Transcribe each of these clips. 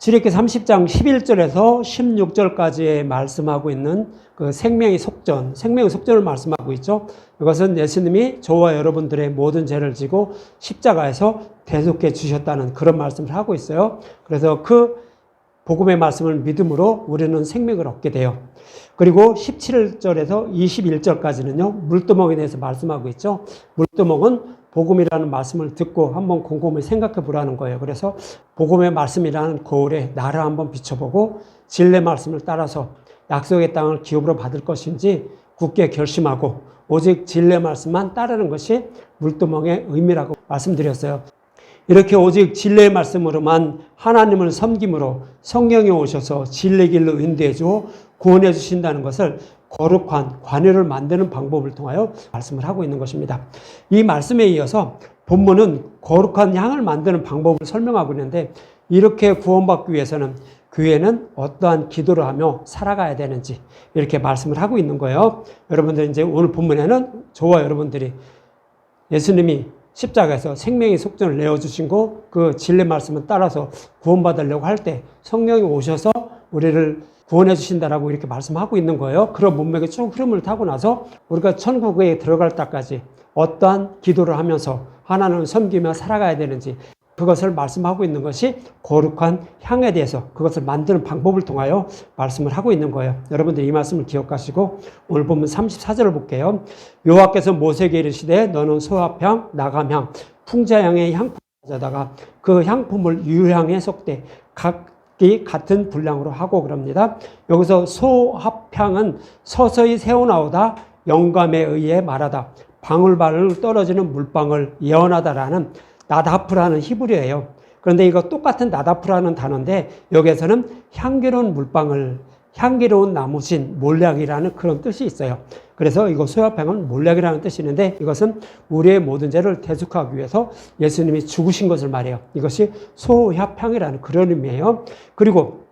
출애굽기 30장 11절에서 16절까지의 말씀하고 있는 그 생명의 속전, 생명의 속전을 말씀하고 있죠. 이것은 예수님이 저와 여러분들의 모든 죄를 지고 십자가에서 대속해 주셨다는 그런 말씀을 하고 있어요. 그래서 그 복음의 말씀을 믿음으로 우리는 생명을 얻게 돼요. 그리고 17절에서 21절까지는요, 물두멍에 대해서 말씀하고 있죠. 물두멍은 복음이라는 말씀을 듣고 한번 곰곰이 생각해 보라는 거예요. 그래서 복음의 말씀이라는 거울에 나를 한번 비춰보고 진리의 말씀을 따라서 약속의 땅을 기업으로 받을 것인지 굳게 결심하고 오직 진리의 말씀만 따르는 것이 물두멍의 의미라고 말씀드렸어요. 이렇게 오직 진리의 말씀으로만 하나님을 섬김으로 성령이 오셔서 진리의 길로 인도해 주어 구원해 주신다는 것을 거룩한 관회를 만드는 방법을 통하여 말씀을 하고 있는 것입니다. 이 말씀에 이어서 본문은 거룩한 향을 만드는 방법을 설명하고 있는데, 이렇게 구원받기 위해서는 교회는 어떠한 기도를 하며 살아가야 되는지 이렇게 말씀을 하고 있는 거예요. 여러분들 이제 오늘 본문에는 저와 여러분들이 예수님이 십자가에서 생명의 속전을 내어주신 거, 그 진리 말씀을 따라서 구원받으려고 할 때 성령이 오셔서 우리를 구원해 주신다라고 이렇게 말씀하고 있는 거예요. 그런 문맥의 쭉 흐름을 타고 나서 우리가 천국에 들어갈 때까지 어떠한 기도를 하면서 하나님을 섬기며 살아가야 되는지 그것을 말씀하고 있는 것이 거룩한 향에 대해서 그것을 만드는 방법을 통하여 말씀을 하고 있는 거예요. 여러분들 이 말씀을 기억하시고 오늘 본문 34절을 볼게요. 여호와께서 모세에게 이르시되 너는 소합향, 나감향, 풍자향의 향품을 가져다가 그 향품을 유향에 섞되 각기 같은 분량으로 하고 그럽니다. 여기서 소합향은 서서히 새어나오다 영감에 의해 말하다 방울방울 떨어지는 물방울 예언하다라는 나다프라는 히브리어예요. 그런데 이거 똑같은 나다프라는 단어인데 여기에서는 향기로운 물방울, 향기로운 나무신, 몰약이라는 그런 뜻이 있어요. 그래서 이거 소합향은 몰약이라는 뜻이 있는데 이것은 우리의 모든 죄를 대속하기 위해서 예수님이 죽으신 것을 말해요. 이것이 소합향이라는 그런 의미예요. 그리고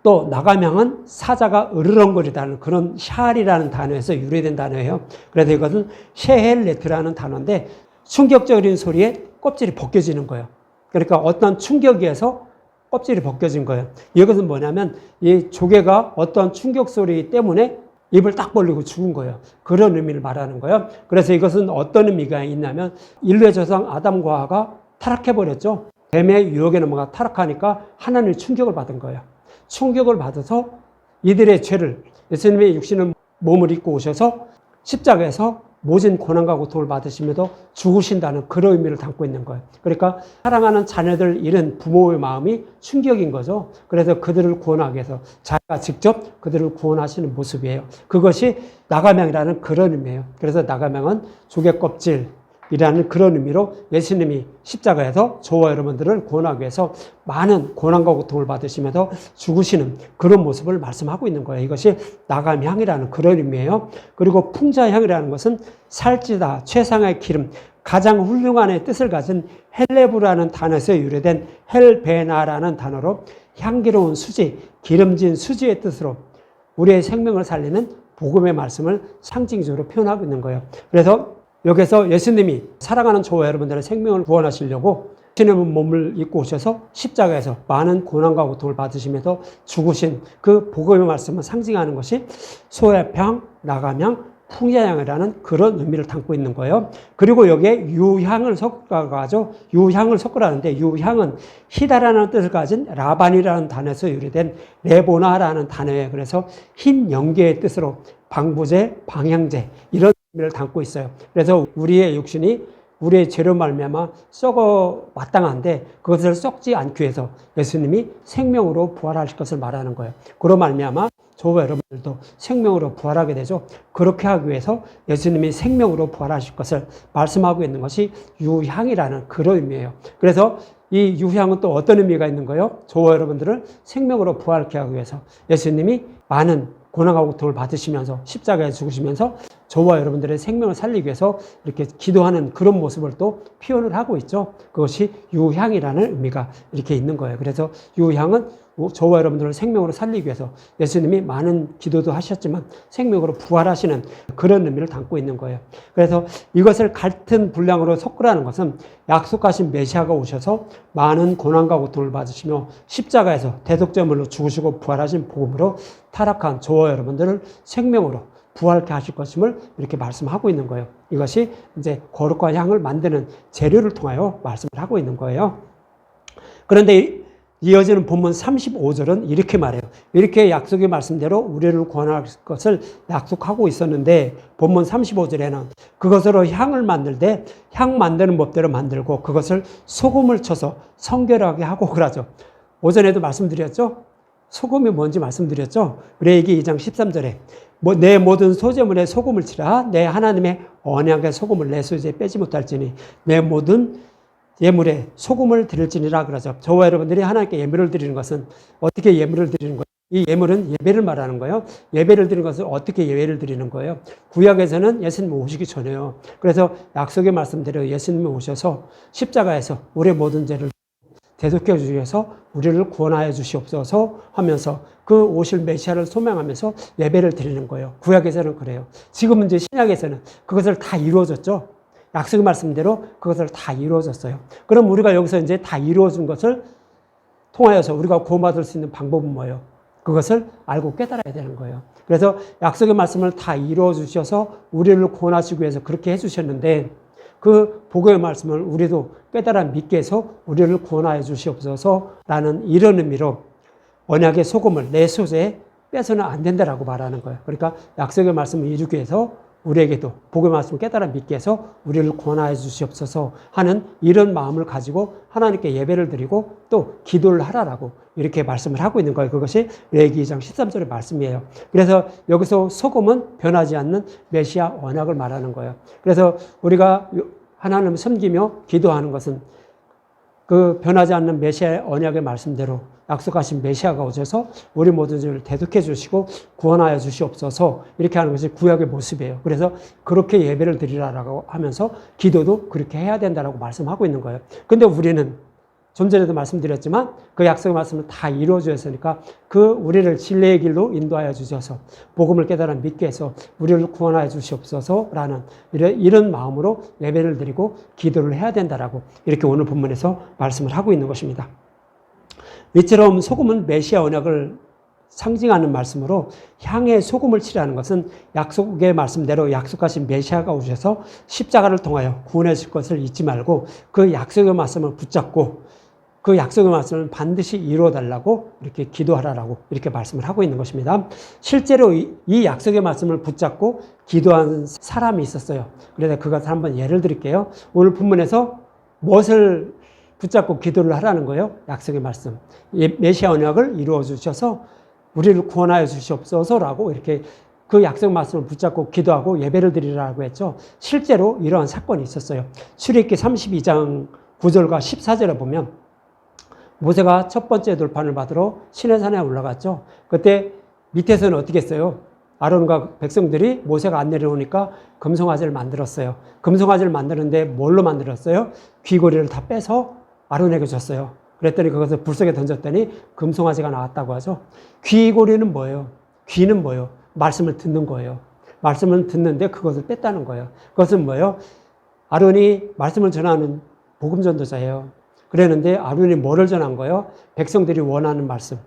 또 나감향은 사자가 으르렁거리다는 그런 샬이라는 단어에서 유래된 단어예요. 그래서 이것은 셰헬레트라는 단어인데 충격적인 소리에 껍질이 벗겨지는 거예요. 그러니까 어떤 충격에서 껍질이 벗겨진 거예요. 이것은 뭐냐면 이 조개가 어떤 충격 소리 때문에 입을 딱 벌리고 죽은 거예요. 그런 의미를 말하는 거예요. 그래서 이것은 어떤 의미가 있냐면 인류의 조상 아담과 하와가 타락해버렸죠. 뱀의 유혹에 넘어가 타락하니까 하나님의 충격을 받은 거예요. 충격을 받아서 이들의 죄를 예수님의 육신의 몸을 입고 오셔서 십자가에서 모진 고난과 고통을 받으시면서 죽으신다는 그런 의미를 담고 있는 거예요. 그러니까 사랑하는 자녀들 잃은 부모의 마음이 충격인 거죠. 그래서 그들을 구원하기 위해서 자기가 직접 그들을 구원하시는 모습이에요. 그것이 나감향이라는 그런 의미예요. 그래서 나감향은 조개 껍질이라는 그런 의미로 예수님이 십자가에서 저와 여러분들을 구원하기 위해서 많은 고난과 고통을 받으시면서 죽으시는 그런 모습을 말씀하고 있는 거예요. 이것이 나감향이라는 그런 의미예요. 그리고 풍자향이라는 것은 살찌다, 최상의 기름, 가장 훌륭한의 뜻을 가진 헬레브라는 단어에서 유래된 헬베나라는 단어로 향기로운 수지, 기름진 수지의 뜻으로 우리의 생명을 살리는 복음의 말씀을 상징적으로 표현하고 있는 거예요. 그래서 여기서 예수님이 사랑하는 저와 여러분들의 생명을 구원하시려고 신의 몸을 입고 오셔서 십자가에서 많은 고난과 고통을 받으시면서 죽으신 그 복음의 말씀을 상징하는 것이 소합향, 나감향, 풍자향이라는 그런 의미를 담고 있는 거예요. 그리고 여기에 유향을 섞어가죠. 유향을 섞으라는데 유향은 희다라는 뜻을 가진 라반이라는 단어에서 유래된 레보나라는 단어예요. 그래서 흰 연기의 뜻으로 방부제, 방향제 이런 의미를 담고 있어요. 그래서 우리의 육신이 우리의 죄로 말미암아 썩어 마땅한데 그것을 썩지 않기 위해서 예수님이 생명으로 부활하실 것을 말하는 거예요. 그로 말미암아 저와 여러분들도 생명으로 부활하게 되죠. 그렇게 하기 위해서 예수님이 생명으로 부활하실 것을 말씀하고 있는 것이 유향이라는 그런 의미예요. 그래서 이 유향은 또 어떤 의미가 있는 거예요? 저와 여러분들을 생명으로 부활케 하기 위해서 예수님이 많은 고난과 고통을 받으시면서 십자가에 죽으시면서 저와 여러분들의 생명을 살리기 위해서 이렇게 기도하는 그런 모습을 또 표현을 하고 있죠. 그것이 유향이라는 의미가 이렇게 있는 거예요. 그래서 유향은 저와 여러분들을 생명으로 살리기 위해서 예수님이 많은 기도도 하셨지만 생명으로 부활하시는 그런 의미를 담고 있는 거예요. 그래서 이것을 같은 분량으로 섞으라는 것은 약속하신 메시아가 오셔서 많은 고난과 고통을 받으시며 십자가에서 대속제물로 죽으시고 부활하신 복음으로 타락한 저와 여러분들을 생명으로 부활케 하실 것임을 이렇게 말씀하고 있는 거예요. 이것이 이제 거룩과 향을 만드는 재료를 통하여 말씀을 하고 있는 거예요. 그런데 이어지는 본문 35절은 이렇게 말해요. 이렇게 약속의 말씀대로 우리를 구원할 것을 약속하고 있었는데 본문 35절에는 그것으로 향을 만들 때 향 만드는 법대로 만들고 그것을 소금을 쳐서 성결하게 하고 그러죠. 오전에도 말씀드렸죠. 소금이 뭔지 말씀드렸죠. 레위기 2장 13절에 내 모든 소재물에 소금을 치라. 내 하나님의 언약의 소금을 내 소재에 빼지 못할지니 내 모든 예물에 소금을 드릴지니라 그러죠. 저와 여러분들이 하나님께 예물을 드리는 것은 어떻게 예물을 드리는 거예요? 이 예물은 예배를 말하는 거예요. 예배를 드리는 것은 어떻게 예배를 드리는 거예요? 구약에서는 예수님 오시기 전에요. 그래서 약속의 말씀대로 예수님이 오셔서 십자가에서 우리의 모든 죄를 대속해 주기 위해서 우리를 구원하여 주시옵소서 하면서 그 오실 메시아를 소명하면서 예배를 드리는 거예요. 구약에서는 그래요. 지금은 이제 신약에서는 그것을 다 이루어졌죠. 약속의 말씀대로 그것을 다 이루어졌어요. 그럼 우리가 여기서 이제 다 이루어진 것을 통하여서 우리가 구원받을 수 있는 방법은 뭐예요? 그것을 알고 깨달아야 되는 거예요. 그래서 약속의 말씀을 다 이루어 주셔서 우리를 구원하시기 위해서 그렇게 해주셨는데 그 복음의 말씀을 우리도 깨달아 믿게 해서 우리를 구원하여 주시옵소서라는 이런 의미로 언약의 소금을 내 소재에 빼서는 안 된다라고 말하는 거예요. 그러니까 약속의 말씀을 이루기 위해서 우리에게도 복음의 말씀을 깨달아 믿게 해서 우리를 구원하여 주시옵소서 하는 이런 마음을 가지고 하나님께 예배를 드리고 또 기도를 하라라고 이렇게 말씀을 하고 있는 거예요. 그것이 레위기 2장 13절의 말씀이에요. 그래서 여기서 소금은 변하지 않는 메시아 언약을 말하는 거예요. 그래서 우리가 하나님을 섬기며 기도하는 것은 그 변하지 않는 메시아의 언약의 말씀대로 약속하신 메시아가 오셔서 우리 모든 죄를 대속해 주시고 구원하여 주시옵소서 이렇게 하는 것이 구약의 모습이에요. 그래서 그렇게 예배를 드리라고 하면서 기도도 그렇게 해야 된다라고 말씀하고 있는 거예요. 근데 우리는 좀 전에도 말씀드렸지만 그 약속의 말씀은 다 이루어졌으니까 그 우리를 진리의 길로 인도하여 주셔서 복음을 깨달아 믿게 해서 우리를 구원하여 주시옵소서라는 이런 마음으로 예배를 드리고 기도를 해야 된다라고 이렇게 오늘 본문에서 말씀을 하고 있는 것입니다. 이처럼 소금은 메시아 언약을 상징하는 말씀으로 향에 소금을 치라는 것은 약속의 말씀대로 약속하신 메시아가 오셔서 십자가를 통하여 구원하실 것을 잊지 말고 그 약속의 말씀을 붙잡고 그 약속의 말씀을 반드시 이루어달라고 이렇게 기도하라라고 이렇게 말씀을 하고 있는 것입니다. 실제로 이 약속의 말씀을 붙잡고 기도한 사람이 있었어요. 그래서 그것을 한번 예를 드릴게요. 오늘 본문에서 무엇을 붙잡고 기도를 하라는 거예요? 약속의 말씀. 메시아 언약을 이루어 주셔서 우리를 구원하여 주시옵소서라고 이렇게 그 약속의 말씀을 붙잡고 기도하고 예배를 드리라고 했죠. 실제로 이러한 사건이 있었어요. 출애굽기 32장 9절과 14절에 보면 모세가 첫 번째 돌판을 받으러 시내산에 올라갔죠. 그때 밑에서는 어떻게 했어요? 아론과 백성들이 모세가 안 내려오니까 금송아지를 만들었어요. 금송아지를 만드는데 뭘로 만들었어요? 귀고리를 다 빼서 아론에게 줬어요. 그랬더니 그것을 불 속에 던졌더니 금송아지가 나왔다고 하죠. 귀고리는 뭐예요? 귀는 뭐예요? 말씀을 듣는 거예요. 말씀을 듣는데 그것을 뺐다는 거예요. 그것은 뭐예요? 아론이 말씀을 전하는 복음 전도자예요. 그랬는데 아론이 뭐를 전한 거예요? 백성들이 원하는 말씀.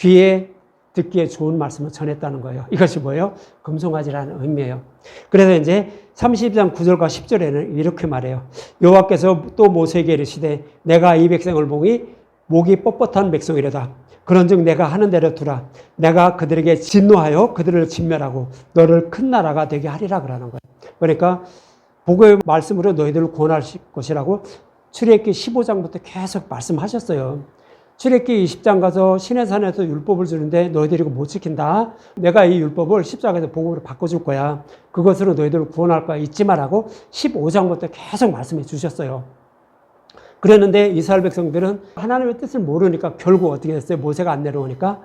귀에 듣기에 좋은 말씀을 전했다는 거예요. 이것이 뭐예요? 금송아지라는 의미예요. 그래서 이제 32장 9절과 10절에는 이렇게 말해요. 여호와께서 또 모세에게 이르시되 내가 이 백성을 보니 목이 뻣뻣한 백성이로다. 그런즉 내가 하는 대로 두라. 내가 그들에게 진노하여 그들을 진멸하고 너를 큰 나라가 되게 하리라 그러는 거예요. 그러니까 복음의 말씀으로 너희들을 구원할 것이라고 출애굽기 15장부터 계속 말씀하셨어요. 출애굽기 20장 가서 시내산에서 율법을 주는데 너희들이 이거 못 지킨다. 내가 이 율법을 십자가에서 복음으로 바꿔줄 거야. 그것으로 너희들을 구원할 거야. 잊지 말라고 15장부터 계속 말씀해 주셨어요. 그랬는데 이스라엘 백성들은 하나님의 뜻을 모르니까 결국 어떻게 됐어요? 모세가 안 내려오니까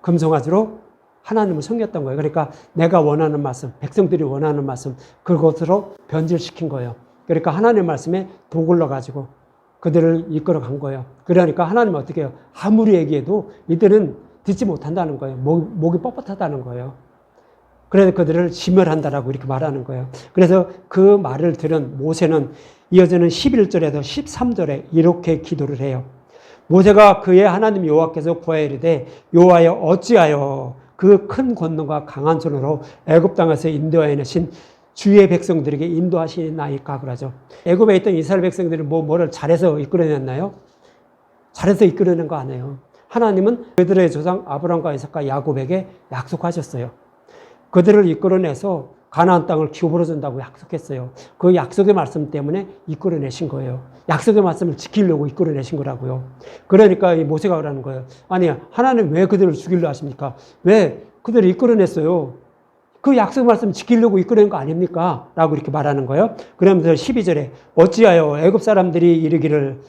금송아지로 하나님을 섬겼던 거예요. 그러니까 내가 원하는 말씀, 백성들이 원하는 말씀, 그것으로 변질시킨 거예요. 그러니까 하나님의 말씀에 도굴러 가지고 그들을 이끌어 간 거예요. 그러니까 하나님은 어떻게 해요? 아무리 얘기해도 이들은 듣지 못한다는 거예요. 목이 뻣뻣하다는 거예요. 그래서 그들을 심멸한다라고 이렇게 말하는 거예요. 그래서 그 말을 들은 모세는 이어지는 11절에서 13절에 이렇게 기도를 해요. 모세가 그의 하나님 여호와께서 구하여 이르되 여호와여 어찌하여 그 큰 권능과 강한 손으로 애굽 땅에서 인도하여 내신 주의 백성들에게 인도하시나이까 그러죠. 애굽에 있던 이스라엘 백성들이 뭐를 잘해서 이끌어냈나요? 잘해서 이끌어낸 거 아니에요. 하나님은 그들의 조상 아브라함과 이삭과 야곱에게 약속하셨어요. 그들을 이끌어내서 가나안 땅을 기업으로 준다고 약속했어요. 그 약속의 말씀 때문에 이끌어내신 거예요. 약속의 말씀을 지키려고 이끌어내신 거라고요. 그러니까 이 모세가 그러는 거예요. 아니, 하나님 왜 그들을 죽이려 하십니까? 왜 그들을 이끌어냈어요? 그 약속 말씀 지키려고 이끌어낸 거 아닙니까? 라고 이렇게 말하는 거예요. 그러면서 12절에 어찌하여 애굽 사람들이 이르기를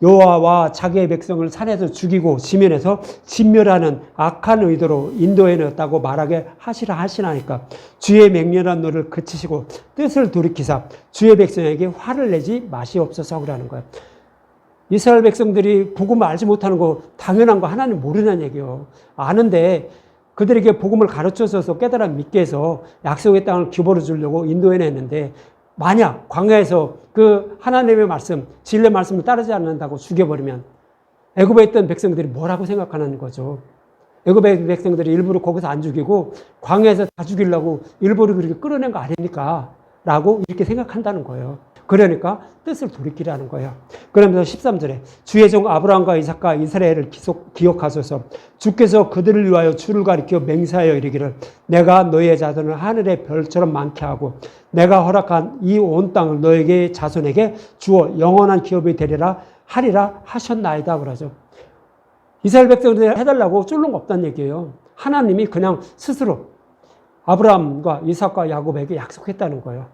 여호와와 자기의 백성을 산에서 죽이고 지면에서 진멸하는 악한 의도로 인도해 넣었다고 말하게 하시라 하시나니까 주의 맹렬한 노를 그치시고 뜻을 돌이키사 주의 백성에게 화를 내지 마시옵소서 그러는 거예요. 이스라엘 백성들이 복음을 알지 못하는 거 당연한 거 하나님 모르는 얘기예요. 아는데 그들에게 복음을 가르쳐줘서 깨달아 믿게 해서 약속의 땅을 기업으로 주려고 인도해 냈는데 만약 광야에서 그 하나님의 말씀, 진리의 말씀을 따르지 않는다고 죽여버리면 애굽에 있던 백성들이 뭐라고 생각하는 거죠. 애굽의 백성들이 일부러 거기서 안 죽이고 광야에서 다 죽이려고 일부러 그렇게 끌어낸 거 아닙니까? 라고 이렇게 생각한다는 거예요. 그러니까 뜻을 돌이키라는 거예요. 그러면서 13절에 주의 종 아브라함과 이삭과 이스라엘을 기억하소서 주께서 그들을 위하여 주를 가리켜 맹세하여 이르기를 내가 너희의 자손을 하늘의 별처럼 많게 하고 내가 허락한 이 온 땅을 너에게 자손에게 주어 영원한 기업이 되리라 하리라 하셨나이다 그러죠. 이스라엘 백성들이 해달라고 쫄른 거 없다는 얘기예요. 하나님이 그냥 스스로 아브라함과 이삭과 야곱에게 약속했다는 거예요.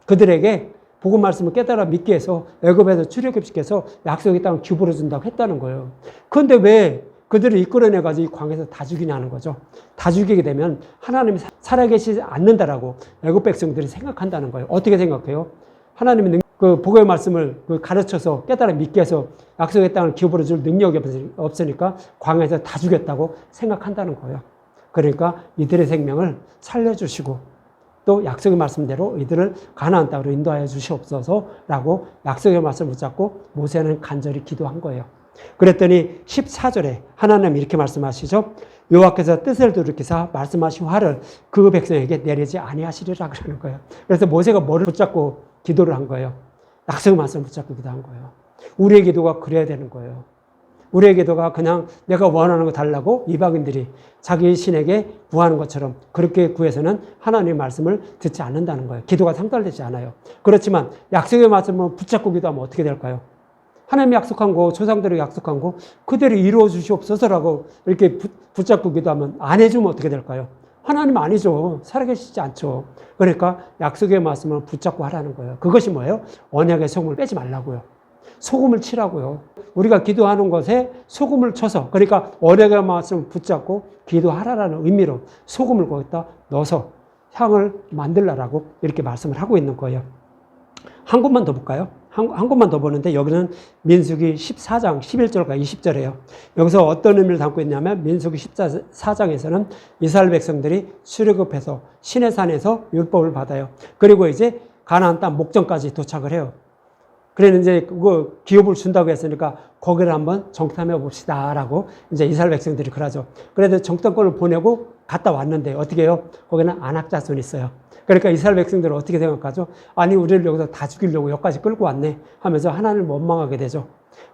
그들에게 복음 말씀을 깨달아 믿게 해서 애굽에서 출애굽시켜서 약속의 땅을 기업으로 준다고 했다는 거예요. 그런데 왜 그들을 이끌어내가지고 이 광야에서 다 죽이냐는 거죠. 다 죽이게 되면 하나님이 살아계시지 않는다라고 애굽 백성들이 생각한다는 거예요. 어떻게 생각해요? 하나님이 그 복음의 말씀을 가르쳐서 깨달아 믿게 해서 약속의 땅을 기업으로 줄 능력이 없으니까 광야에서 다 죽였다고 생각한다는 거예요. 그러니까 이들의 생명을 살려주시고 또 약속의 말씀대로 이들을 가나안 땅으로 인도하여 주시옵소서라고 약속의 말씀을 붙잡고 모세는 간절히 기도한 거예요. 그랬더니 14절에 하나님 이렇게 말씀하시죠. 여호와께서 뜻을 돌이키사 말씀하신 화를 그 백성에게 내리지 아니하시리라 그러는 거예요. 그래서 모세가 뭐를 붙잡고 기도를 한 거예요? 약속의 말씀을 붙잡고 기도한 거예요. 우리의 기도가 그래야 되는 거예요. 우리의 기도가 그냥 내가 원하는 거 달라고 이방인들이 자기 신에게 구하는 것처럼 그렇게 구해서는 하나님의 말씀을 듣지 않는다는 거예요. 기도가 상달되지 않아요. 그렇지만 약속의 말씀을 붙잡고 기도하면 어떻게 될까요? 하나님이 약속한 거, 조상들이 약속한 거 그대로 이루어 주시옵소서라고 이렇게 붙잡고 기도하면 안 해주면 어떻게 될까요? 하나님 아니죠. 살아계시지 않죠. 그러니까 약속의 말씀을 붙잡고 하라는 거예요. 그것이 뭐예요? 언약의 소금을 빼지 말라고요. 소금을 치라고요. 우리가 기도하는 것에 소금을 쳐서 그러니까 언약의 말씀을 붙잡고 기도하라는 의미로 소금을 거기다 넣어서 향을 만들라라고 이렇게 말씀을 하고 있는 거예요. 한 곳만 더 볼까요? 한 곳만 더 보는데 여기는 민수기 14장 11절과 20절이에요. 여기서 어떤 의미를 담고 있냐면 민수기 14장에서는 이스라엘 백성들이 출애굽해서 시내산에서 율법을 받아요. 그리고 이제 가나안 땅 목전까지 도착을 해요. 그래는 이제 그거 기업을 준다고 했으니까 거기를 한번 정탐해 봅시다라고 이제 이스라엘 백성들이 그러죠. 그래도 정탐권을 보내고 갔다 왔는데 어떻게 해요? 거기는 안악 자손이 있어요. 그러니까 이스라엘 백성들은 어떻게 생각하죠? 아니 우리를 여기서 다 죽이려고 여기까지 끌고 왔네 하면서 하나님을 원망하게 되죠.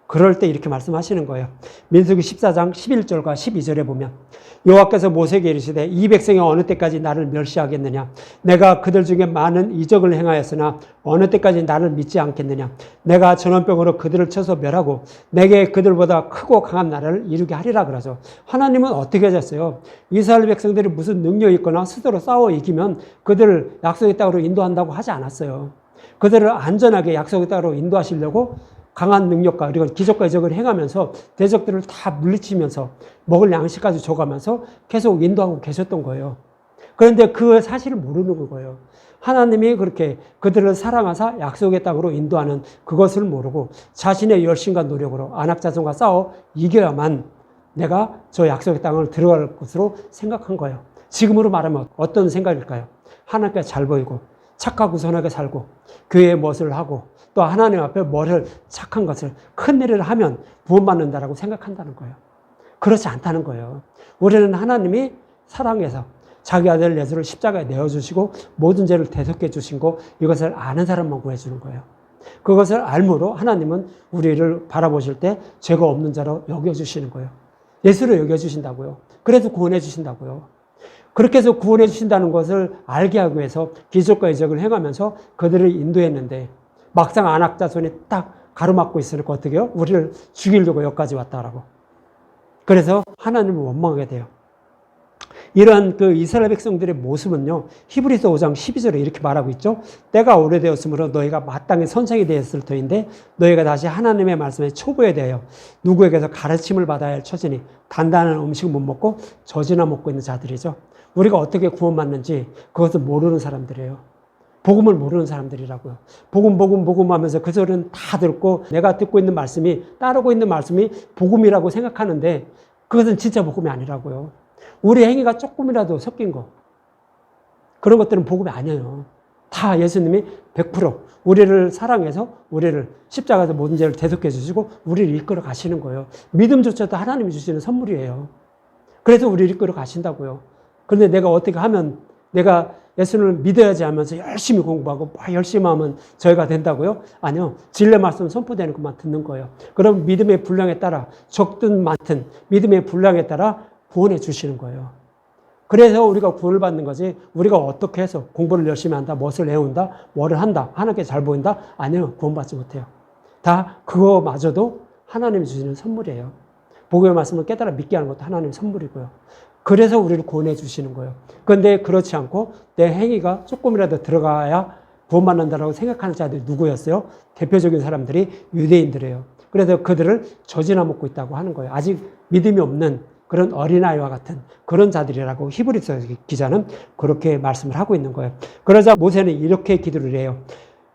그럴 때 이렇게 말씀하시는 거예요. 민수기 14장 11절과 12절에 보면 여호와께서 모세에게 이르시되 이 백성이 어느 때까지 나를 멸시하겠느냐? 내가 그들 중에 많은 이적을 행하였으나 어느 때까지 나를 믿지 않겠느냐? 내가 전염병으로 그들을 쳐서 멸하고 내게 그들보다 크고 강한 나라를 이루게 하리라 그러죠. 하나님은 어떻게 하셨어요? 이스라엘 백성들이 무슨 능력이 있거나 스스로 싸워 이기면 그들을 약속의 땅으로 인도한다고 하지 않았어요. 그들을 안전하게 약속의 땅으로 인도하시려고 강한 능력과 그리고 기적과 이적을 행하면서 대적들을 다 물리치면서 먹을 양식까지 줘가면서 계속 인도하고 계셨던 거예요. 그런데 그 사실을 모르는 거예요. 하나님이 그렇게 그들을 사랑하사 약속의 땅으로 인도하는 그것을 모르고 자신의 열심과 노력으로 안악자손과 싸워 이겨야만 내가 저 약속의 땅을 들어갈 것으로 생각한 거예요. 지금으로 말하면 어떤 생각일까요? 하나님께 잘 보이고 착하고 선하게 살고 교회에 무엇을 하고 또 하나님 앞에 뭐를 착한 것을 큰 일을 하면 구원받는다라고 생각한다는 거예요. 그렇지 않다는 거예요. 우리는 하나님이 사랑해서 자기 아들 예수를 십자가에 내어주시고 모든 죄를 대속해 주신 거 이것을 아는 사람만 구해주는 거예요. 그것을 알므로 하나님은 우리를 바라보실 때 죄가 없는 자로 여겨주시는 거예요. 예수를 여겨주신다고요. 그래서 구원해 주신다고요. 그렇게 해서 구원해 주신다는 것을 알게 하기 위해서 기적과 이적을 행하면서 그들을 인도했는데 막상 안악자손이 딱 가로막고 있으니까 어떻게 해요? 우리를 죽이려고 여기까지 왔다라고. 그래서 하나님을 원망하게 돼요. 이러한 그 이스라엘 백성들의 모습은요, 히브리서 5장 12절에 이렇게 말하고 있죠. 때가 오래되었으므로 너희가 마땅히 선생이 되었을 터인데 너희가 다시 하나님의 말씀에 초보에 대하여 누구에게서 가르침을 받아야 할 처지니 단단한 음식 못 먹고 젖이나 먹고 있는 자들이죠. 우리가 어떻게 구원받는지 그것을 모르는 사람들이에요. 복음을 모르는 사람들이라고요. 복음 하면서 그 소리는 다 듣고 내가 듣고 있는 말씀이 따르고 있는 말씀이 복음이라고 생각하는데 그것은 진짜 복음이 아니라고요. 우리 행위가 조금이라도 섞인 거. 그런 것들은 복음이 아니에요. 다 예수님이 100% 우리를 사랑해서 우리를 십자가에서 모든 죄를 대속해 주시고 우리를 이끌어 가시는 거예요. 믿음조차도 하나님이 주시는 선물이에요. 그래서 우리를 이끌어 가신다고요. 그런데 내가 어떻게 하면 내가 예수를 믿어야지 하면서 열심히 공부하고 열심히 하면 저희가 된다고요? 아니요. 진리 말씀 선포되는 것만 듣는 거예요. 그럼 믿음의 분량에 따라 적든 많든 믿음의 분량에 따라 구원해 주시는 거예요. 그래서 우리가 구원을 받는 거지 우리가 어떻게 해서 공부를 열심히 한다, 무엇을 외운다, 뭐를 한다, 하나님께 잘 보인다? 아니요. 구원받지 못해요. 다 그거마저도 하나님이 주시는 선물이에요. 복음의 말씀을 깨달아 믿게 하는 것도 하나님의 선물이고요. 그래서 우리를 구원해 주시는 거예요. 그런데 그렇지 않고 내 행위가 조금이라도 들어가야 구원받는다라고 생각하는 자들이 누구였어요? 대표적인 사람들이 유대인들이에요. 그래서 그들을 젖이나 먹고 있다고 하는 거예요. 아직 믿음이 없는 그런 어린아이와 같은 그런 자들이라고 히브리서 기자는 그렇게 말씀을 하고 있는 거예요. 그러자 모세는 이렇게 기도를 해요.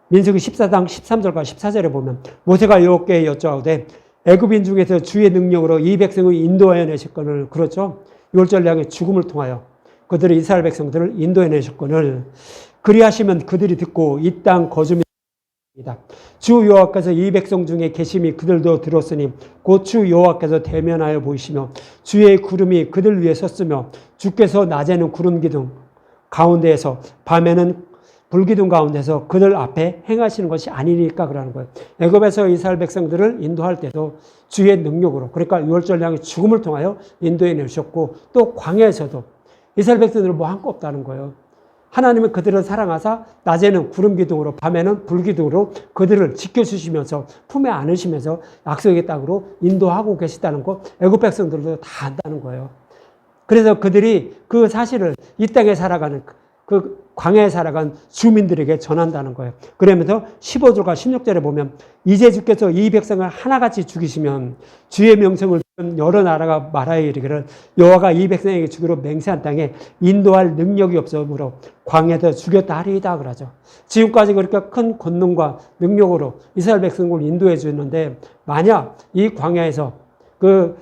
민수기 14장 13절과 14절에 보면 모세가 여호와께 여쭤오되 애굽인 중에서 주의 능력으로 이 백성을 인도하여 내셨거늘 그렇죠. 율전량의 죽음을 통하여 그들의 이스라엘 백성들을 인도해 내셨거늘 그리하시면 그들이 듣고 이 땅 거주민이다. 주 여호와께서 이 백성 중에 계심이 그들도 들었으니 곧 주 여호와께서 대면하여 보이시며 주의 구름이 그들 위에 섰으며 주께서 낮에는 구름 기둥 가운데에서 밤에는 불기둥 가운데서 그들 앞에 행하시는 것이 아니니까 그러는 거예요. 애굽에서 이스라엘 백성들을 인도할 때도 주의 능력으로 그러니까 유월절량의 죽음을 통하여 인도해 내셨고 또 광야에서도 이스라엘 백성들은 뭐 한 거 없다는 거예요. 하나님은 그들을 사랑하사 낮에는 구름 기둥으로 밤에는 불기둥으로 그들을 지켜주시면서 품에 안으시면서 약속의 땅으로 인도하고 계시다는 거 애굽 백성들도 다 안다는 거예요. 그래서 그들이 그 사실을 이 땅에 살아가는 그 광야에 살아간 주민들에게 전한다는 거예요. 그러면서 15절과 16절에 보면 이제 주께서 이 백성을 하나같이 죽이시면 주의 명성을 여러 나라가 말하여 이르기를 여호와가 이 백성에게 주기로 맹세한 땅에 인도할 능력이 없으므로 광야에서 죽였다 하리이다 그러죠. 지금까지 그렇게 큰 권능과 능력으로 이스라엘 백성을 인도해 주는데 만약 이 광야에서 그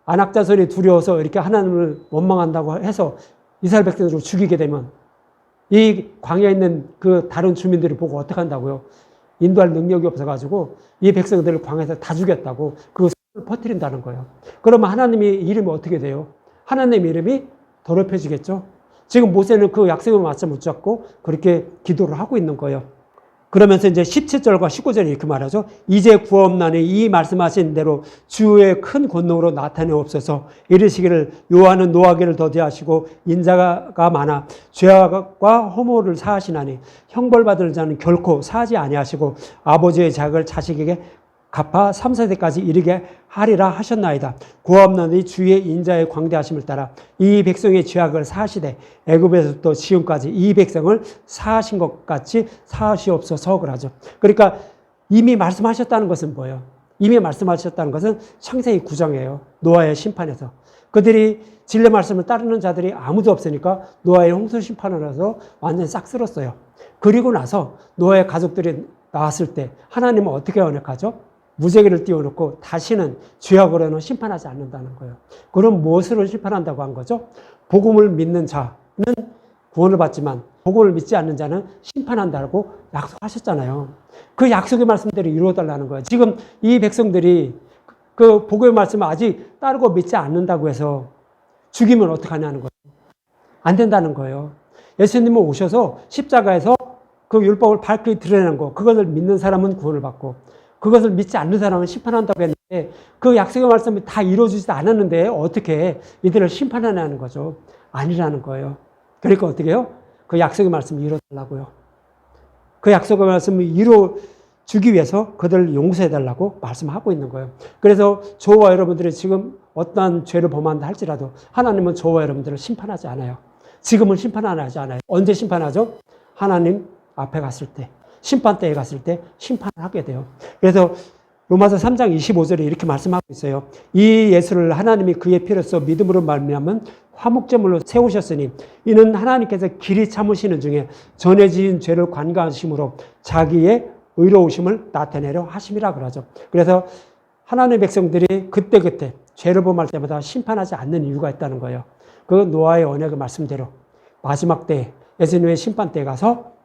안악자손이 두려워서 이렇게 하나님을 원망한다고 해서 이스라엘 백성들을 죽이게 되면 이 광야에 있는 그 다른 주민들이 보고 어떻게 한다고요? 인도할 능력이 없어가지고 이 백성들을 광야에서 다 죽였다고 그것을 퍼뜨린다는 거예요. 그러면 하나님의 이름이 어떻게 돼요? 하나님의 이름이 더럽혀지겠죠? 지금 모세는 그 약속을 맞춰 못 잡고 그렇게 기도를 하고 있는 거예요. 그러면서 이제 17절과 19절에 이렇게 말하죠. 이제 구원나니 이 말씀하신 대로 주의 큰 권능으로 나타내옵소서. 이르시기를 여호와는 노하기를 더디하시고 인자가 많아 죄악과 허물을 사하시나니 형벌받을 자는 결코 사하지 아니하시고 아버지의 자격을 자식에게 갚아 3, 4대까지 이르게 하리라 하셨나이다. 구하옵나니 주의 인자의 광대하심을 따라 이 백성의 죄악을 사하시되 애굽에서부터 지금까지 이 백성을 사하신 것 같이 사하시옵소서 그러죠. 그러니까 이미 말씀하셨다는 것은 뭐예요? 이미 말씀하셨다는 것은 창세기 9장이에요. 노아의 심판에서. 그들이 진리 말씀을 따르는 자들이 아무도 없으니까 노아의 홍수 심판을 해서 완전히 싹 쓸었어요. 그리고 나서 노아의 가족들이 나왔을 때 하나님은 어떻게 언약하죠? 무지개를 띄워놓고 다시는 죄악으로는 심판하지 않는다는 거예요. 그럼 무엇으로 심판한다고 한 거죠? 복음을 믿는 자는 구원을 받지만 복음을 믿지 않는 자는 심판한다고 약속하셨잖아요. 그 약속의 말씀대로 이루어달라는 거예요. 지금 이 백성들이 그 복음의 말씀을 아직 따르고 믿지 않는다고 해서 죽이면 어떡하냐는 거예요. 안 된다는 거예요. 예수님은 오셔서 십자가에서 그 율법을 밝히 드러내는 거, 그것을 믿는 사람은 구원을 받고 그것을 믿지 않는 사람은 심판한다고 했는데 그 약속의 말씀이 다 이루어지지도 않았는데 어떻게 이들을 심판하냐는 거죠. 아니라는 거예요. 그러니까 어떻게 해요? 그 약속의 말씀을 이루어달라고요. 그 약속의 말씀을 이루어주기 위해서 그들을 용서해달라고 말씀하고 있는 거예요. 그래서 저와 여러분들이 지금 어떠한 죄를 범한다 할지라도 하나님은 저와 여러분들을 심판하지 않아요. 지금은 심판하지 않아요. 언제 심판하죠? 하나님 앞에 갔을 때, 심판대에 갔을 때 심판을 하게 돼요. 그래서 로마서 3장 25절에 이렇게 말씀하고 있어요. 이 예수를 하나님이 그의 피로써 믿음으로 말미암은 화목제물로 세우셨으니 이는 하나님께서 길이 참으시는 중에 전에 지은 죄를 관가하심으로 자기의 의로우심을 나타내려 하심이라 그러죠. 그래서 하나님의 백성들이 그때그때 죄를 범할 때마다 심판하지 않는 이유가 있다는 거예요. 그 노아의 언약의 말씀대로 마지막 때 예수님의 심판대에 가서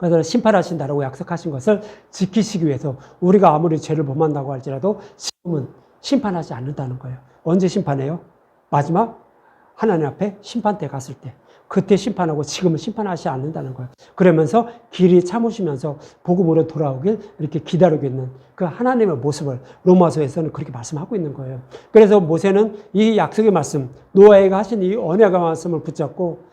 그래서 심판하신다라고 약속하신 것을 지키시기 위해서 우리가 아무리 죄를 범한다고 할지라도 지금은 심판하지 않는다는 거예요. 언제 심판해요? 마지막 하나님 앞에 심판대 갔을 때. 그때 심판하고 지금은 심판하지 않는다는 거예요. 그러면서 길이 참으시면서 복음으로 돌아오길 이렇게 기다리고 있는 그 하나님의 모습을 로마서에서는 그렇게 말씀하고 있는 거예요. 그래서 모세는 이 약속의 말씀, 노아에게 하신 이 언약의 말씀을 붙잡고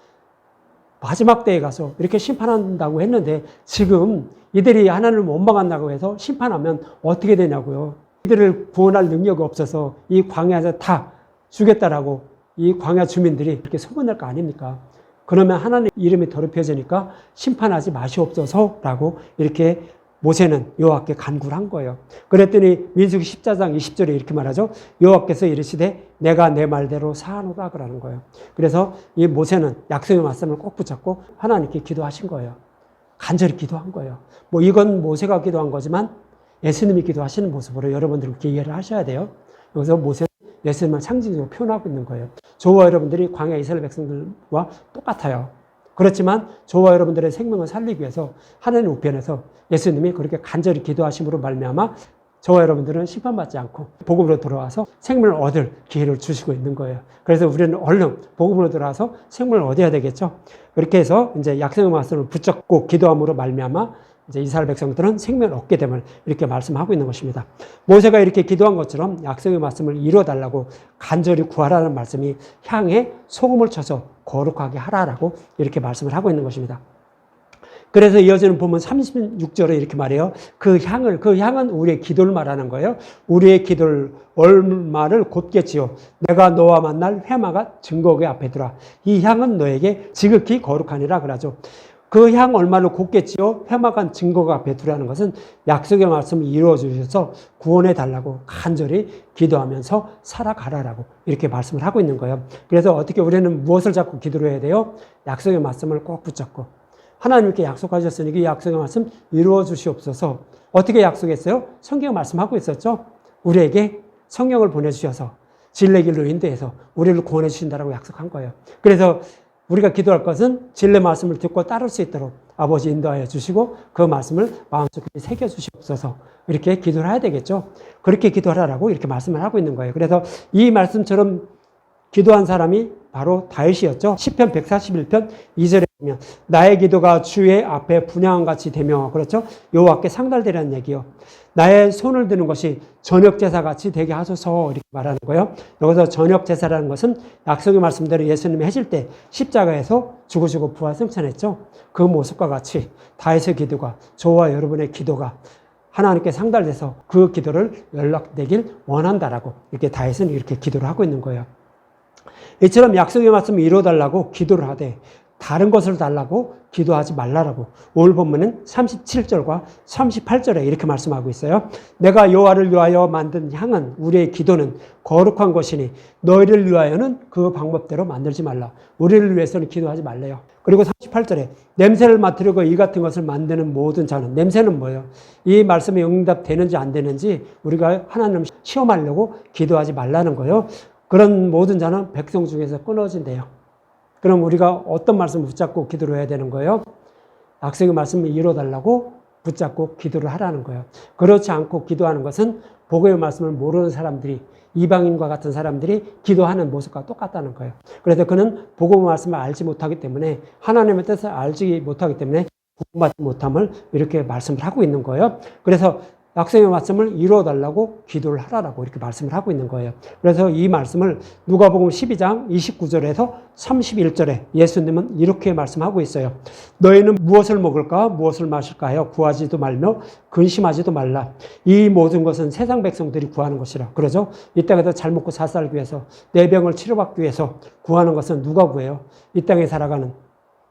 마지막 때에 가서 이렇게 심판한다고 했는데 지금 이들이 하나님을 원망한다고 해서 심판하면 어떻게 되냐고요. 이들을 구원할 능력이 없어서 이 광야에서 다 죽였다라고 이 광야 주민들이 이렇게 소문낼 거 아닙니까? 그러면 하나님 이름이 더럽혀지니까 심판하지 마시옵소서라고 이렇게 모세는 여호와께 간구를 한 거예요. 그랬더니 민수기 14장 20절에 이렇게 말하죠. 여호와께서 이르시되 내가 내 말대로 사하노라 그러는 거예요. 그래서 이 모세는 약속의 말씀을 꼭 붙잡고 하나님께 기도하신 거예요. 간절히 기도한 거예요. 뭐 이건 모세가 기도한 거지만 예수님이 기도하시는 모습으로 여러분들 이해를 하셔야 돼요. 여기서 모세는 예수님을 상징적으로 표현하고 있는 거예요. 저와 여러분들이 광야 이스라엘 백성들과 똑같아요. 그렇지만 저와 여러분들의 생명을 살리기 위해서 하나님 우편에서 예수님이 그렇게 간절히 기도하심으로 말미암아 저와 여러분들은 심판받지 않고 복음으로 돌아와서 생명을 얻을 기회를 주시고 있는 거예요. 그래서 우리는 얼른 복음으로 돌아와서 생명을 얻어야 되겠죠. 그렇게 해서 이제 약속의 말씀을 붙잡고 기도함으로 말미암아 이제 이스라엘 백성들은 생명을 얻게 됨을 이렇게 말씀하고 있는 것입니다. 모세가 이렇게 기도한 것처럼 약속의 말씀을 이루어달라고 간절히 구하라는 말씀이 향에 소금을 쳐서 거룩하게 하라라고 이렇게 말씀을 하고 있는 것입니다. 그래서 이어지는 본문 36절에 이렇게 말해요. 그 향은 우리의 기도를 말하는 거예요. 우리의 기도를 얼마를 곧게 지어 내가 너와 만날 회마가 증거궤 앞에 두라. 이 향은 너에게 지극히 거룩하니라 그러죠. 그 향 얼마를 곧게 지어 회막한 증거가 앞에 두라는 것은 약속의 말씀을 이루어 주셔서 구원해 달라고 간절히 기도하면서 살아가라라고 이렇게 말씀을 하고 있는 거예요. 그래서 어떻게 우리는 무엇을 잡고 기도를 해야 돼요? 약속의 말씀을 꼭 붙잡고 하나님께 약속하셨으니 그 약속의 말씀 이루어 주시옵소서. 어떻게 약속했어요? 성경 말씀하고 있었죠. 우리에게 성령을 보내주셔서 진리의 길로 인도해서 우리를 구원해 주신다라고 약속한 거예요. 그래서 우리가 기도할 것은 진리 말씀을 듣고 따를 수 있도록 아버지 인도하여 주시고 그 말씀을 마음속에 새겨 주시옵소서. 이렇게 기도를 해야 되겠죠. 그렇게 기도하라고 이렇게 말씀을 하고 있는 거예요. 그래서 이 말씀처럼 기도한 사람이 바로 다윗이었죠. 시편 141편 2절에 보면 나의 기도가 주의 앞에 분향같이 되며 그렇죠. 여호와께 상달되라는 얘기요. 나의 손을 드는 것이 저녁 제사같이 되게 하소서 이렇게 말하는 거예요. 여기서 저녁 제사라는 것은 약속의 말씀대로 예수님이 하실 때 십자가에서 죽으시고 부활 승천했죠. 그 모습과 같이 다윗의 기도가 저와 여러분의 기도가 하나님께 상달돼서 그 기도를 연락되길 원한다라고 이렇게 다윗은 이렇게 기도를 하고 있는 거예요. 이처럼 약속의 말씀을 이루어달라고 기도를 하되 다른 것을 달라고 기도하지 말라라고. 오늘 본문은 37절과 38절에 이렇게 말씀하고 있어요. 내가 여호와를 위하여 만든 향은, 우리의 기도는 거룩한 것이니 너희를 위하여는 그 방법대로 만들지 말라. 우리를 위해서는 기도하지 말래요. 그리고 38절에 냄새를 맡으려고 이 같은 것을 만드는 모든 자는, 냄새는 뭐예요? 이 말씀이 응답되는지 안 되는지 우리가 하나님을 시험하려고 기도하지 말라는 거예요. 그런 모든 자는 백성 중에서 끊어진대요. 그럼 우리가 어떤 말씀을 붙잡고 기도를 해야 되는 거예요? 약속의 말씀을 이뤄달라고 붙잡고 기도를 하라는 거예요. 그렇지 않고 기도하는 것은 복음의 말씀을 모르는 사람들이, 이방인과 같은 사람들이 기도하는 모습과 똑같다는 거예요. 그래서 그는 복음의 말씀을 알지 못하기 때문에, 하나님의 뜻을 알지 못하기 때문에 복음받지 못함을 이렇게 말씀을 하고 있는 거예요. 그래서 약속의 말씀을 이루어달라고 기도를 하라라고 이렇게 말씀을 하고 있는 거예요. 그래서 이 말씀을 누가복음 12장 29절에서 31절에 예수님은 이렇게 말씀하고 있어요. 너희는 무엇을 먹을까 무엇을 마실까 하여 구하지도 말며 근심하지도 말라. 이 모든 것은 세상 백성들이 구하는 것이라. 그러죠? 이 땅에서 잘 먹고 잘 살기 위해서, 내 병을 치료받기 위해서 구하는 것은 누가 구해요? 이 땅에 살아가는,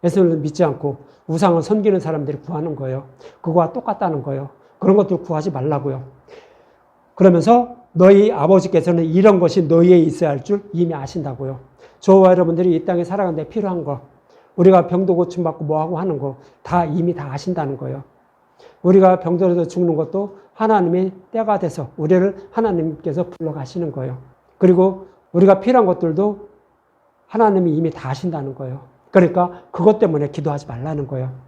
예수님을 믿지 않고 우상을 섬기는 사람들이 구하는 거예요. 그거와 똑같다는 거예요. 그런 것들 구하지 말라고요. 그러면서 너희 아버지께서는 이런 것이 너희에 있어야 할 줄 이미 아신다고요. 저와 여러분들이 이 땅에 살아가는 데 필요한 거, 우리가 병도 고침받고 뭐하고 하는 거 다 이미 다 아신다는 거예요. 우리가 병들어서 죽는 것도 하나님의 때가 돼서 우리를 하나님께서 불러가시는 거예요. 그리고 우리가 필요한 것들도 하나님이 이미 다 아신다는 거예요. 그러니까 그것 때문에 기도하지 말라는 거예요.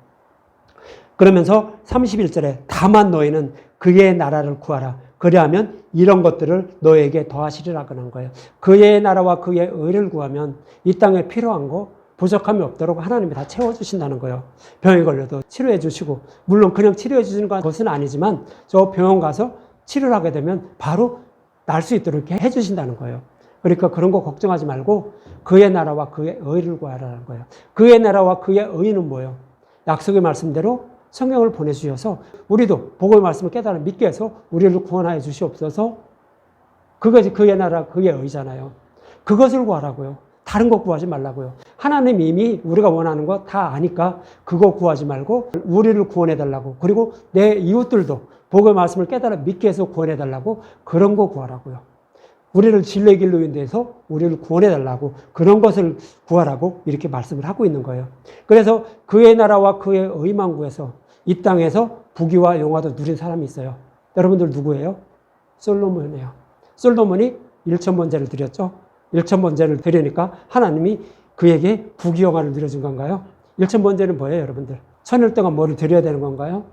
그러면서 31절에 다만 너희는 그의 나라를 구하라. 그리하면 이런 것들을 너에게 더하시리라 그런 거예요. 그의 나라와 그의 의를 구하면 이 땅에 필요한 거 부족함이 없도록 하나님이 다 채워주신다는 거예요. 병이 걸려도 치료해 주시고, 물론 그냥 치료해 주시는 것은 아니지만 저 병원 가서 치료를 하게 되면 바로 날 수 있도록 이렇게 해 주신다는 거예요. 그러니까 그런 거 걱정하지 말고 그의 나라와 그의 의를 구하라는 거예요. 그의 나라와 그의 의는 뭐예요? 약속의 말씀대로 성령을 보내주셔서 우리도 복음의 말씀을 깨달아 믿게 해서 우리를 구원하여 주시옵소서. 그것이 그의 나라, 그의 의잖아요. 그것을 구하라고요. 다른 것 구하지 말라고요. 하나님 이미 우리가 원하는 거 다 아니까 그거 구하지 말고 우리를 구원해달라고, 그리고 내 이웃들도 복음의 말씀을 깨달아 믿게 해서 구원해달라고, 그런 거 구하라고요. 우리를 진리의 길로 인도해서 우리를 구원해달라고, 그런 것을 구하라고 이렇게 말씀을 하고 있는 거예요. 그래서 그의 나라와 그의 의만 구해서 이 땅에서 부귀와 영화도 누린 사람이 있어요. 여러분들 누구예요? 솔로몬이에요. 솔로몬이 1,000번제를 드렸죠. 1,000번제를 드리니까 하나님이 그에게 부귀 영화를 누려준 건가요? 1,000번제는 뭐예요, 여러분들? 1000일 동안 뭐를 드려야 되는 건가요?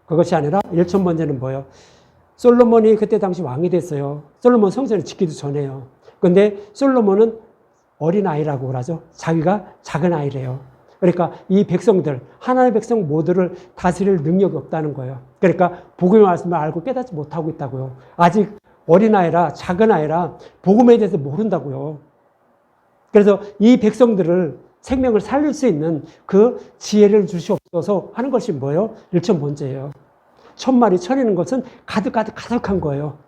그것이 아니라 1,000번제는 뭐예요? 솔로몬이 그때 당시 왕이 됐어요. 솔로몬 성전을 짓기도 전에요. 그런데 솔로몬은 어린아이라고 그러죠. 자기가 작은 아이래요. 그러니까 이 백성들, 하나님의 백성 모두를 다스릴 능력이 없다는 거예요. 그러니까 복음의 말씀을 알고 깨닫지 못하고 있다고요. 아직 어린아이라, 작은 아이라 복음에 대해서 모른다고요. 그래서 이 백성들을, 생명을 살릴 수 있는 그 지혜를 주시옵소서 하는 것이 뭐예요? 1,000번제예요. 1000마리 천이는 것은 가득한 거예요.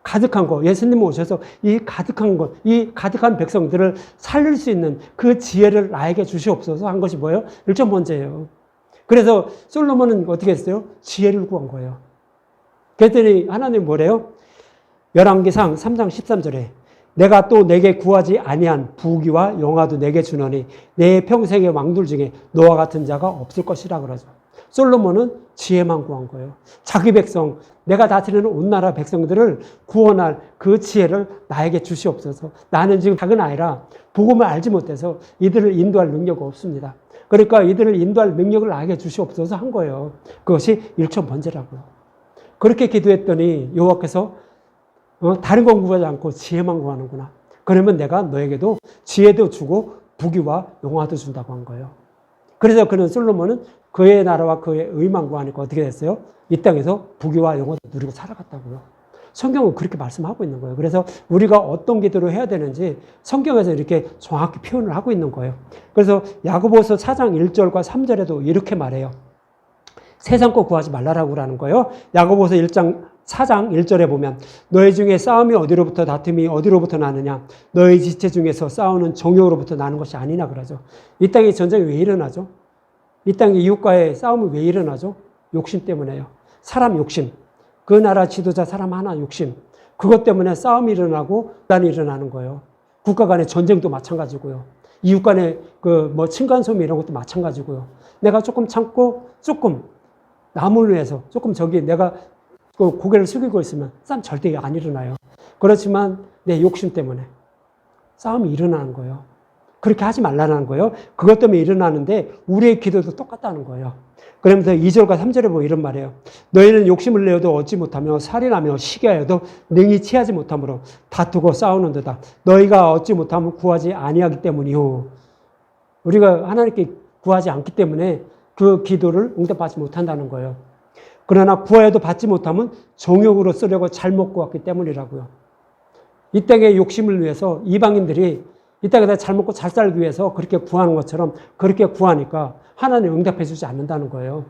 가득한 거. 예수님 오셔서 이 가득한 것, 이 가득한 백성들을 살릴 수 있는 그 지혜를 나에게 주시옵소서 한 것이 뭐예요? 1,000번제예요. 그래서 솔로몬은 어떻게 했어요? 지혜를 구한 거예요. 그랬더니 하나님이 뭐래요? 열왕기상 3장 13절에 내가 또 내게 구하지 아니한 부귀와 영화도 내게 주노니 내 평생의 왕들 중에 너와 같은 자가 없을 것이라 그러죠. 솔로몬은 지혜만 구한 거예요. 자기 백성, 내가 다스리는 온 나라 백성들을 구원할 그 지혜를 나에게 주시옵소서. 나는 지금 작은 아이라 복음을 알지 못해서 이들을 인도할 능력이 없습니다. 그러니까 이들을 인도할 능력을 나에게 주시옵소서 한 거예요. 그것이 1,000번제라고요. 그렇게 기도했더니 여호와께서 다른 건 구하지 않고 지혜만 구하는구나. 그러면 내가 너에게도 지혜도 주고 부귀와 영화도 준다고 한 거예요. 그래서 그는 솔로몬은 그의 나라와 그의 의만 구하니까 어떻게 됐어요? 이 땅에서 부귀와 영화도 누리고 살아갔다고요. 성경은 그렇게 말씀하고 있는 거예요. 그래서 우리가 어떤 기도를 해야 되는지 성경에서 이렇게 정확히 표현을 하고 있는 거예요. 그래서 야고보서 4장 1절과 3절에도 이렇게 말해요. 세상 거 구하지 말라라고 하는 거예요. 야고보서 1장 4장 1절에 보면 너희 중에 싸움이 어디로부터 다툼이 어디로부터 나느냐 너희 지체 중에서 싸우는 정욕으로부터 나는 것이 아니냐 그러죠. 이 땅에 전쟁이 왜 일어나죠? 이 땅에 이웃과의 싸움이 왜 일어나죠? 욕심 때문에요. 사람 욕심. 그 나라 지도자 사람 하나 욕심. 그것 때문에 싸움이 일어나고 난이 일어나는 거예요. 국가 간의 전쟁도 마찬가지고요. 이웃 간의 층간소음 이런 것도 마찬가지고요. 내가 조금 참고 조금 남을 위해서 조금 내가 고개를 숙이고 있으면 싸움 절대 안 일어나요. 그렇지만 내 욕심 때문에 싸움이 일어나는 거예요. 그렇게 하지 말라는 거예요. 그것 때문에 일어나는데 우리의 기도도 똑같다는 거예요. 그러면서 2절과 3절에 보면 이런 말이에요. 너희는 욕심을 내어도 얻지 못하며 살인하며 시기하여도 능히 취하지 못하므로 다투고 싸우는 데다 너희가 얻지 못하면 구하지 아니하기 때문이요. 우리가 하나님께 구하지 않기 때문에 그 기도를 응답받지 못한다는 거예요. 그러나 구하여도 받지 못하면 정욕으로 쓰려고 잘못 구했기 때문이라고요. 이 땅의 욕심을 위해서 이방인들이 이 땅에다 잘 먹고 잘 살기 위해서 그렇게 구하는 것처럼 그렇게 구하니까 하나님 응답해 주지 않는다는 거예요.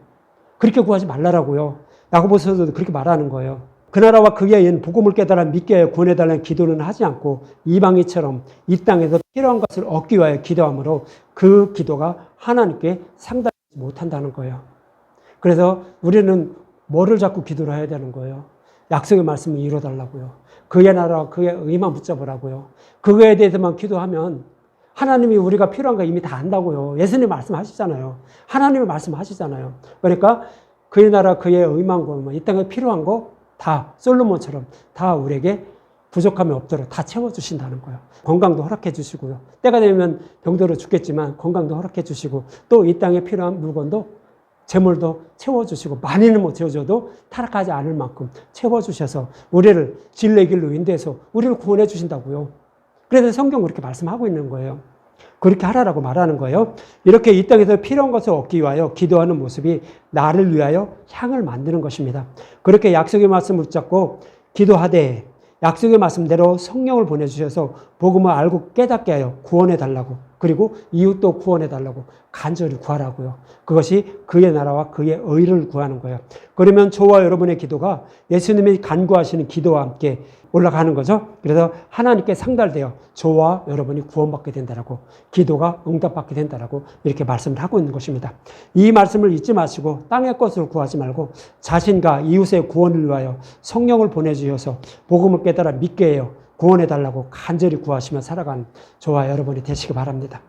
그렇게 구하지 말라라고요. 야고보서도 그렇게 말하는 거예요. 그 나라와 그의 의인 복음을 깨달아 믿게 하여 구원해달라는 기도는 하지 않고 이방인처럼 이 땅에서 필요한 것을 얻기 위하여 기도하므로 그 기도가 하나님께 상달하지 못한다는 거예요. 그래서 우리는 뭐를 자꾸 기도를 해야 되는 거예요? 약속의 말씀을 이루어달라고요. 그의 나라와 그의 의만 붙잡으라고요. 그거에 대해서만 기도하면 하나님이 우리가 필요한 거 이미 다 안다고요. 예수님 말씀하시잖아요. 하나님이 말씀하시잖아요. 그러니까 그의 나라 그의 의만 구하면 이 땅에 필요한 거 다 솔로몬처럼 다 우리에게 부족함이 없도록 다 채워주신다는 거예요. 건강도 허락해 주시고요. 때가 되면 병들어 죽겠지만 건강도 허락해 주시고 또 이 땅에 필요한 물건도 재물도 채워주시고 많이는 못 채워줘도 타락하지 않을 만큼 채워주셔서 우리를 진리의 길로 인도해서 우리를 구원해 주신다고요. 그래서 성경은 그렇게 말씀하고 있는 거예요. 그렇게 하라라고 말하는 거예요. 이렇게 이 땅에서 필요한 것을 얻기 위하여 기도하는 모습이 나를 위하여 향을 만드는 것입니다. 그렇게 약속의 말씀을 붙잡고 기도하되 약속의 말씀대로 성령을 보내주셔서 복음을 알고 깨닫게 하여 구원해 달라고 그리고 이웃도 구원해 달라고 간절히 구하라고요. 그것이 그의 나라와 그의 의를 구하는 거예요. 그러면 저와 여러분의 기도가 예수님이 간구하시는 기도와 함께 올라가는 거죠. 그래서 하나님께 상달되어 저와 여러분이 구원받게 된다라고 기도가 응답받게 된다라고 이렇게 말씀을 하고 있는 것입니다. 이 말씀을 잊지 마시고 땅의 것을 구하지 말고 자신과 이웃의 구원을 위하여 성령을 보내주셔서 복음을 깨달아 믿게 해요. 구원해 달라고 간절히 구하시며 살아가는 저와 여러분이 되시기 바랍니다.